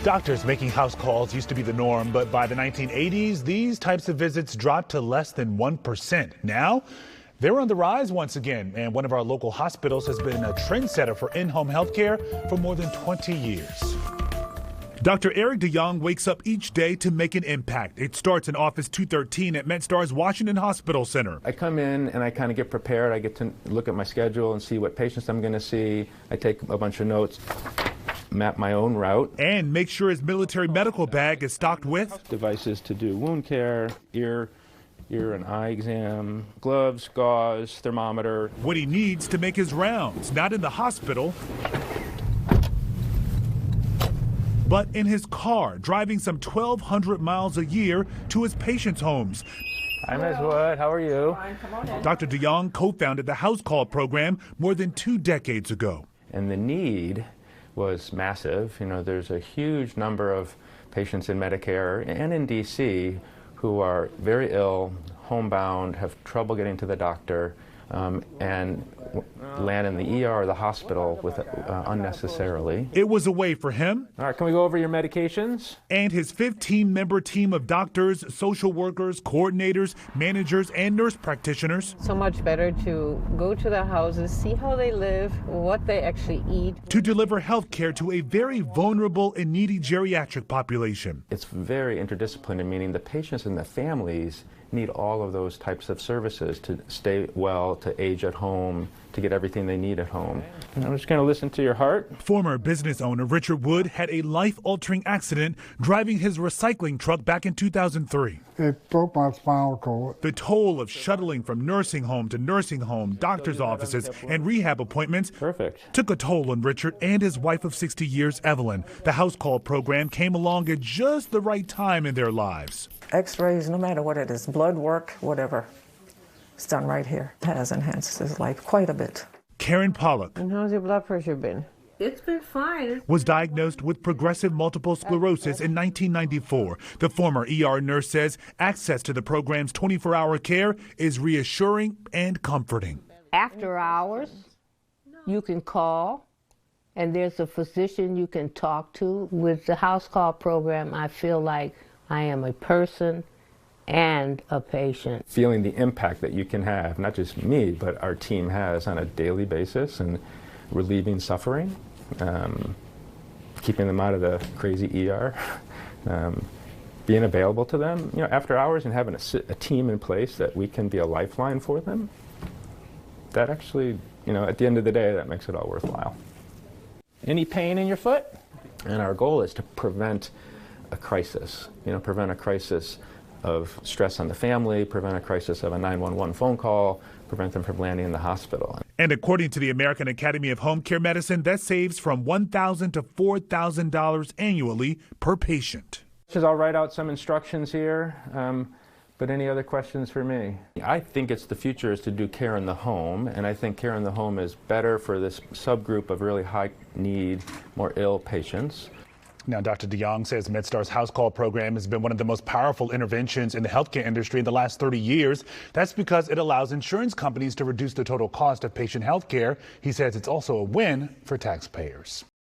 Doctors making house calls used to be the norm, but by the 1980s, these types of visits dropped to less than 1%. Now, they're on the rise once again, and one of our local hospitals has been a trendsetter for in-home health care for more than 20 years. Dr. Eric DeYoung wakes up each day to make an impact. It starts in Office 213 at MedStar's Washington Hospital Center. I come in and I kind of get prepared. I get to look at my schedule and see what patients I'm going to see. I take a bunch of notes, map my own route. And make sure his military medical bag is stocked with devices to do wound care, ear and eye exam, gloves, gauze, thermometer. What he needs to make his rounds, not in the hospital, but in his car, driving some 1,200 miles a year to his patients' homes. Hi, Ms. Wood. How are you? Fine, come on in. Dr. DeYoung co-founded the House Call program more than 2 decades ago. And the need was massive. You know, there's a huge number of patients in Medicare and in D.C. who are very ill, homebound, have trouble getting to the doctor, and land in the ER or the hospital with unnecessarily. It was a way for him. All right, can we go over your medications? And his 15-member team of doctors, social workers, coordinators, managers, and nurse practitioners. So much better to go to the houses, see how they live, what they actually eat. To deliver health care to a very vulnerable and needy geriatric population. It's very interdisciplinary, meaning the patients and the families need all of those types of services to stay well, to age at home, to get everything they need at home. And I'm just going to listen to your heart. Former business owner Richard Wood had a life-altering accident driving his recycling truck back in 2003. It broke my spinal cord. The toll of shuttling from nursing home to nursing home, doctor's offices, and rehab appointments took a toll on Richard and his wife of 60 years, Evelyn. The House Call program came along at just the right time in their lives. X-rays, no matter what it is, blood work, whatever, it's done right here. It has enhanced his life quite a bit. Karen Pollock. And how's your blood pressure been? It's been fine. Was diagnosed with progressive multiple sclerosis in 1994. The former ER nurse says access to the program's 24-hour care is reassuring and comforting. After hours, you can call, and there's a physician you can talk to. With the House Call program, I feel like I am a person and a patient. Feeling the impact that you can have, not just me, but our team has on a daily basis, and relieving suffering, keeping them out of the crazy ER, being available to them, you know, after hours, and having a team in place that we can be a lifeline for them. That actually, you know, at the end of the day, that makes it all worthwhile. Any pain in your foot? And our goal is to prevent a crisis, prevent a crisis of stress on the family, prevent a crisis of a 911 phone call, prevent them from landing in the hospital. And according to the American Academy of Home Care Medicine, that saves from $1,000 to $4,000 annually per patient. I'll write out some instructions here, but any other questions for me? I think the future is to do care in the home, and I think care in the home is better for this subgroup of really high need, more ill patients. Now, Dr. DeYoung says MedStar's House Call program has been one of the most powerful interventions in the healthcare industry in the last 30 years. That's because it allows insurance companies to reduce the total cost of patient health care. He says it's also a win for taxpayers.